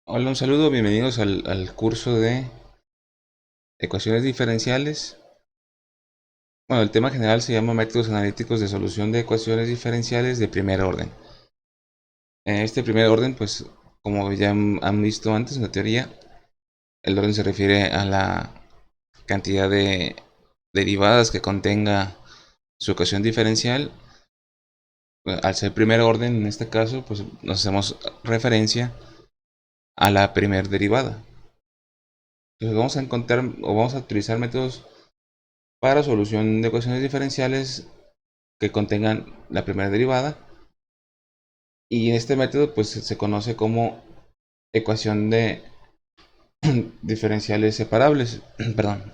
Hola, un saludo, bienvenidos al curso de ecuaciones diferenciales. Bueno, el tema general se llama métodos analíticos de solución de ecuaciones diferenciales de primer orden. En este primer orden, pues, como ya han visto antes en la teoría, el orden se refiere a la cantidad de derivadas que contenga su ecuación diferencial. Al ser primer orden, en este caso, pues nos hacemos referencia a la primer derivada. Entonces vamos a encontrar o vamos a utilizar métodos para solución de ecuaciones diferenciales que contengan la primera derivada, y este método pues se conoce como ecuación de diferenciales separables. Perdón.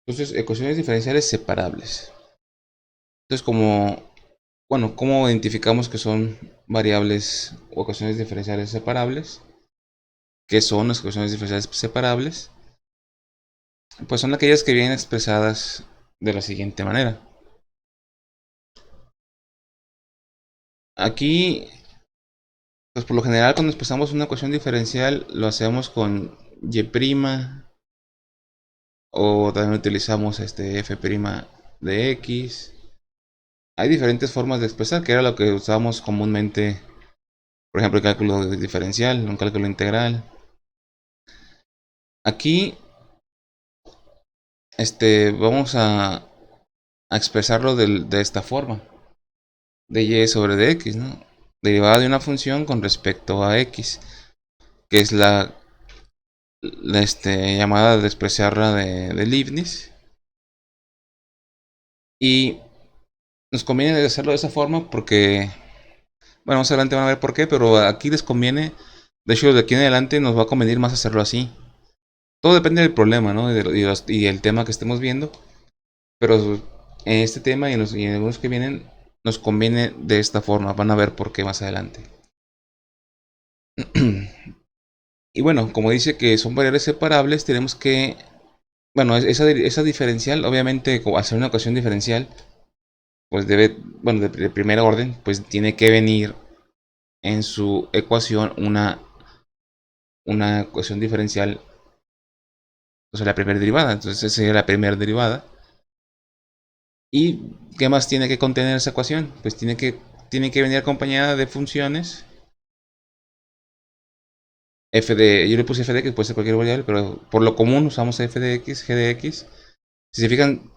Entonces, ecuaciones diferenciales separables. Entonces, ¿cómo identificamos que son variables o ecuaciones diferenciales separables? ¿Qué son las ecuaciones diferenciales separables? Pues son aquellas que vienen expresadas de la siguiente manera. Aquí, pues por lo general cuando expresamos una ecuación diferencial lo hacemos con y', o también utilizamos f' de x. Hay diferentes formas de expresar, que era lo que usábamos comúnmente, por ejemplo, el cálculo diferencial, un cálculo integral. Aquí vamos a expresarlo de esta forma, de y sobre de x, ¿no? Derivada de una función con respecto a x, que es la llamada de expresarla de Leibniz. Y nos conviene hacerlo de esa forma porque, bueno, más adelante van a ver por qué, pero aquí les conviene. De hecho, de aquí en adelante nos va a convenir más hacerlo así. Todo depende del problema, ¿no? Y el tema que estemos viendo. Pero en este tema y en algunos que vienen, nos conviene de esta forma. Van a ver por qué más adelante. Y bueno, como dice que son variables separables, tenemos que, bueno, esa diferencial, obviamente, hacer una ecuación diferencial, pues debe, bueno, de primer orden, pues tiene que venir en su ecuación una ecuación diferencial, o sea, la primera derivada. Entonces, esa sería la primera derivada. ¿Y qué más tiene que contener esa ecuación? Pues tiene que venir acompañada de funciones yo le puse f de x, puede ser cualquier variable, pero por lo común usamos f de x, g de x. Si se fijan,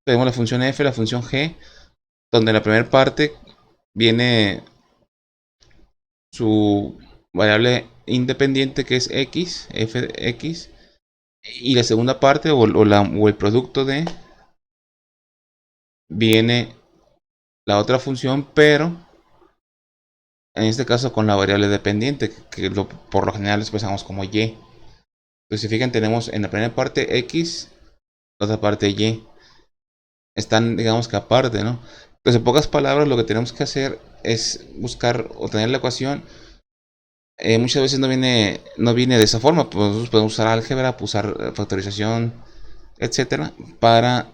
tenemos la función f, la función g, donde en la primera parte viene su variable independiente, que es x, f de x, y la segunda parte o el producto de viene la otra función, pero en este caso con la variable dependiente, que por lo general expresamos como y. Entonces, si fijan, tenemos en la primera parte x, la otra parte y. Están, digamos que aparte, ¿no? Entonces, en pocas palabras, lo que tenemos que hacer es buscar o tener la ecuación. Muchas veces no viene de esa forma. Pues podemos usar álgebra, usar factorización, etcétera, para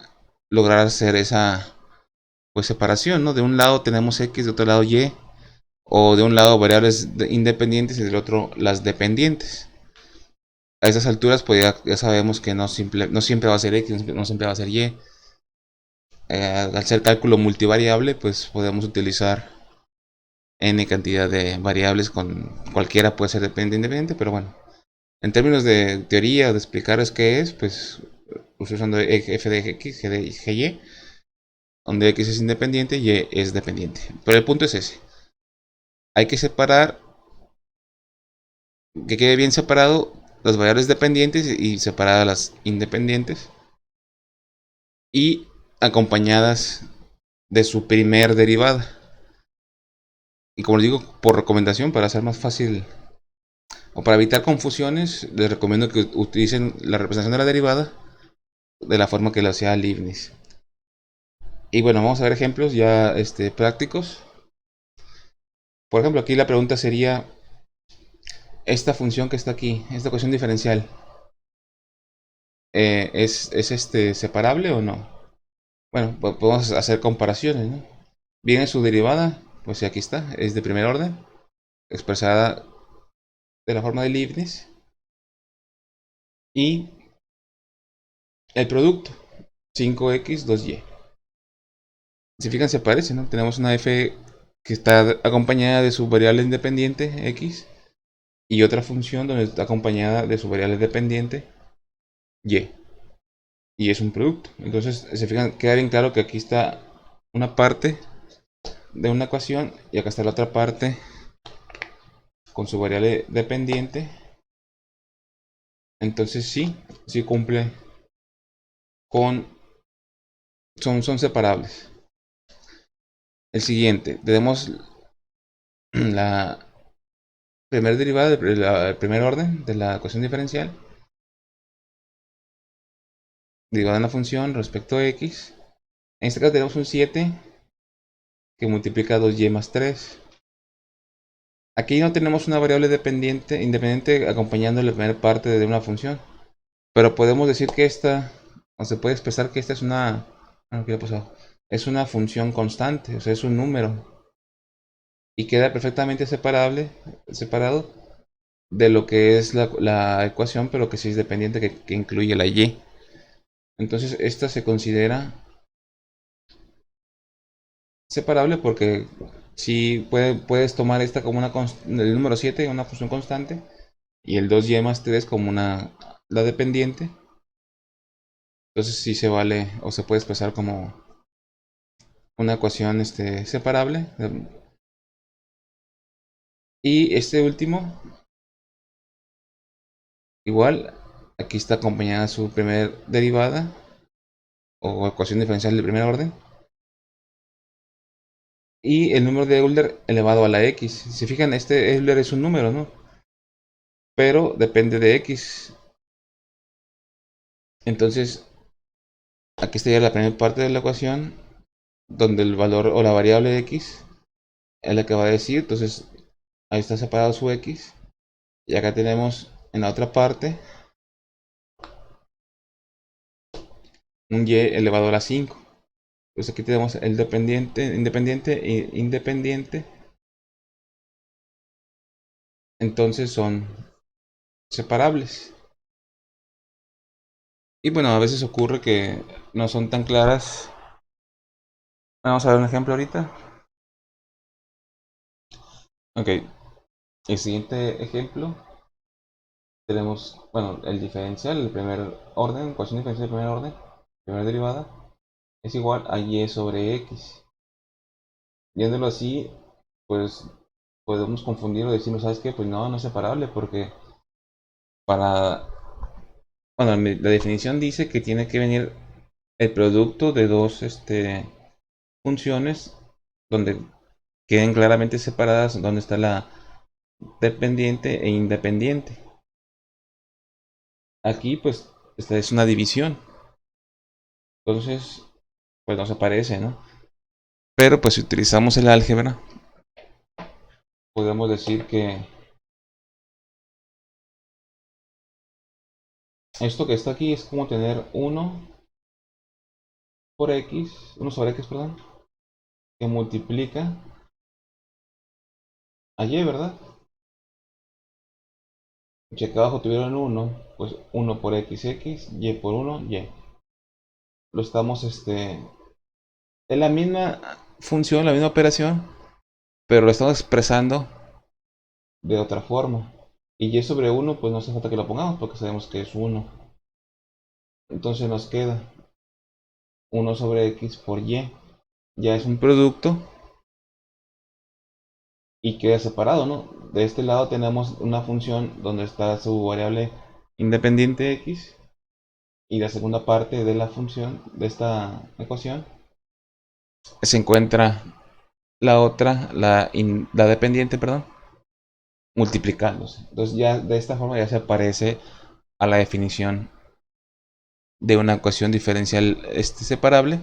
lograr hacer esa, pues, separación, ¿no? De un lado tenemos x, de otro lado y, o de un lado variables independientes y del otro las dependientes. A esas alturas, pues ya sabemos que no siempre va a ser x, no siempre va a ser y. Al ser cálculo multivariable, pues podemos utilizar n cantidad de variables, con cualquiera puede ser dependiente e independiente, pero bueno, en términos de teoría, de explicar qué es, pues estoy usando f de x, g de y, donde x es independiente y es dependiente. Pero el punto es ese: hay que separar, que quede bien separado las variables dependientes y separadas las independientes, y acompañadas de su primer derivada. Y como les digo, por recomendación, para hacer más fácil o para evitar confusiones, les recomiendo que utilicen la representación de la derivada de la forma que lo hacía Leibniz. Y bueno, vamos a ver ejemplos ya prácticos. Por ejemplo, aquí la pregunta sería: esta función que está aquí, esta ecuación diferencial, ¿es separable o no? Bueno, podemos hacer comparaciones, ¿no? Viene su derivada, pues aquí está, es de primer orden. expresada de la forma de Leibniz, y el producto 5x 2y. Si fijan, se parece, ¿no? Tenemos una f que está acompañada de su variable independiente x y otra función donde está acompañada de su variable dependiente y. Y es un producto. Entonces, se fijan, queda bien claro que aquí está una parte de una ecuación y acá está la otra parte con su variable dependiente. Entonces sí cumple con... Son separables. El siguiente, tenemos la primera derivada del primer orden de la ecuación diferencial, derivada de una función respecto a x. En este caso tenemos un 7 que multiplica 2y más 3. Aquí no tenemos una variable independiente acompañando la primera parte de una función. Pero podemos decir que esta, o se puede expresar que esta es una, ¿qué ha pasado? Es una función constante, o sea, es un número. Y queda perfectamente separado de lo que es la ecuación, pero que sí es dependiente, que incluye la y. Entonces, esta se considera separable porque si puedes tomar esta como el número 7, una función constante, y el 2y más 3 como la dependiente. Entonces sí se vale o se puede expresar como una ecuación separable. Y este último, igual, aquí está acompañada su primer derivada o ecuación diferencial de primer orden. Y el número de Euler elevado a la x. Si se fijan, este Euler es un número, ¿no? Pero depende de x. Entonces, aquí estaría la primera parte de la ecuación, donde el valor o la variable x es la que va a decir. Entonces, ahí está separado su x. Y acá tenemos en la otra parte un y elevado a la 5. Entonces aquí tenemos el independiente e independiente. Entonces son separables. Y bueno, a veces ocurre que no son tan claras. Vamos a ver un ejemplo ahorita. Ok, el siguiente ejemplo. Tenemos, bueno, el diferencial, el primer orden, ecuación diferencial del primer orden, primera derivada, es igual a y sobre x. Viéndolo así, pues podemos confundirlo y decirnos, ¿sabes qué? Pues no es separable porque para... Bueno, la definición dice que tiene que venir el producto de dos funciones donde queden claramente separadas, donde está la dependiente e independiente. Aquí pues esta es una división, entonces pues no se parece, ¿no? Pero pues si utilizamos el álgebra, podemos decir que esto que está aquí es como tener 1 por x, 1 sobre x, perdón, que multiplica a y, ¿verdad? Si acá abajo tuvieron 1, pues 1 por x, y por 1, y. Lo estamos, es la misma función, la misma operación, pero lo estamos expresando de otra forma. Y y sobre 1, pues no hace falta que lo pongamos porque sabemos que es 1. Entonces nos queda 1 sobre x por y. Ya es un producto y queda separado, ¿no? De este lado tenemos una función donde está su variable independiente x y la segunda parte de la función de esta ecuación se encuentra la otra, la dependiente, perdón, multiplicándose. Entonces ya de esta forma ya se parece a la definición de una ecuación diferencial separable.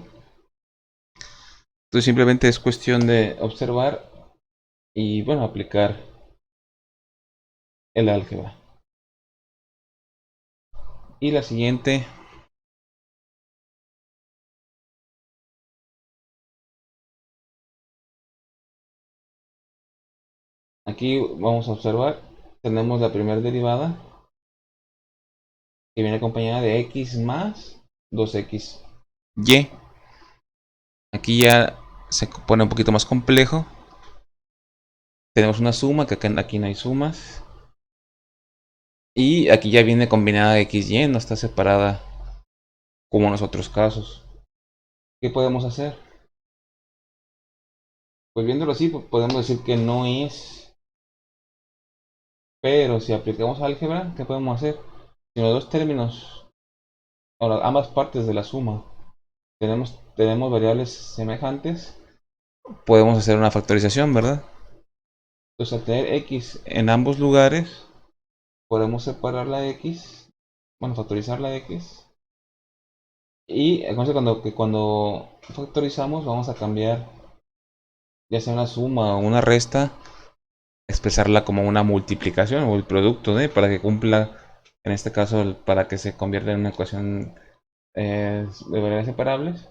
Entonces simplemente es cuestión de observar y bueno, aplicar el álgebra. Y la siguiente, Aquí vamos a observar, tenemos la primera derivada que viene acompañada de x más 2xy. Aquí ya se pone un poquito más complejo. Tenemos una suma, que aquí no hay sumas. Y aquí ya viene combinada xy, no está separada como en los otros casos. ¿Qué podemos hacer? Pues viéndolo así, podemos decir que no es. Pero si aplicamos álgebra, ¿qué podemos hacer? Si los dos términos, o ambas partes de la suma, tenemos variables semejantes, podemos hacer una factorización, ¿verdad? Entonces al tener x en ambos lugares, podemos separar la x, bueno, factorizar la x. Y entonces cuando factorizamos vamos a cambiar ya sea una suma o una resta, expresarla como una multiplicación o el producto de, para que cumpla, en este caso, para que se convierta en una ecuación de variables separables.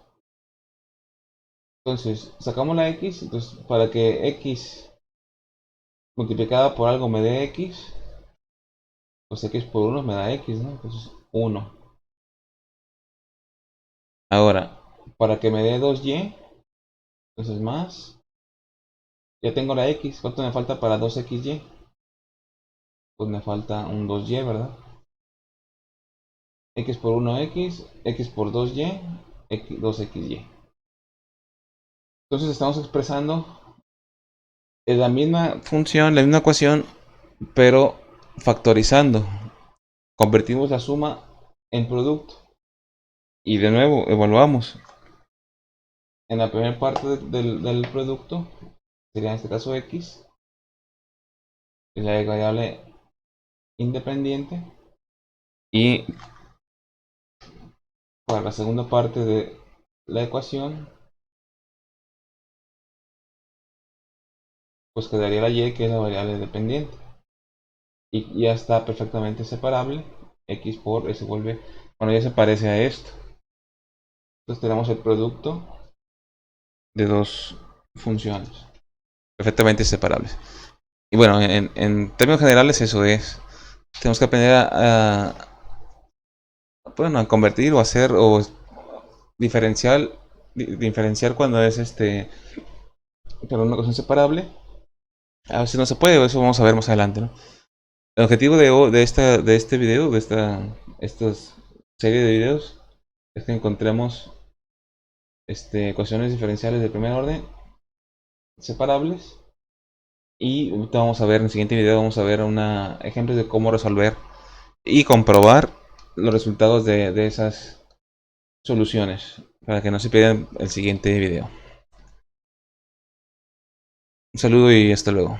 Entonces sacamos la x, entonces para que x multiplicada por algo me dé x, pues x por 1 me da x, ¿no? Entonces 1. Ahora, para que me dé 2y, entonces más, ya tengo la x, ¿cuánto me falta para 2xy? Pues me falta un 2y, ¿verdad? X por 1x, x por 2y, 2xy. Entonces estamos expresando la misma función, la misma ecuación, pero factorizando. Convertimos la suma en producto. Y de nuevo, evaluamos. En la primera parte del producto, sería en este caso x, que es la variable independiente. Y para la segunda parte de la ecuación, pues quedaría la y, que es la variable dependiente. Y ya está perfectamente separable. X por se vuelve, bueno, ya se parece a esto. Entonces tenemos el producto de dos funciones perfectamente separables. Y bueno, en términos generales eso es. Tenemos que aprender bueno, a convertir o hacer o diferenciar cuando es pero una cosa inseparable. A veces no se puede, eso vamos a ver más adelante, ¿no? El objetivo de este video, de esta serie de videos, es que encontremos ecuaciones diferenciales de primer orden separables. Y ahorita vamos a ver en el siguiente video, vamos a ver ejemplos de cómo resolver y comprobar los resultados de esas soluciones, para que no se pierdan el siguiente video. Un saludo y hasta luego.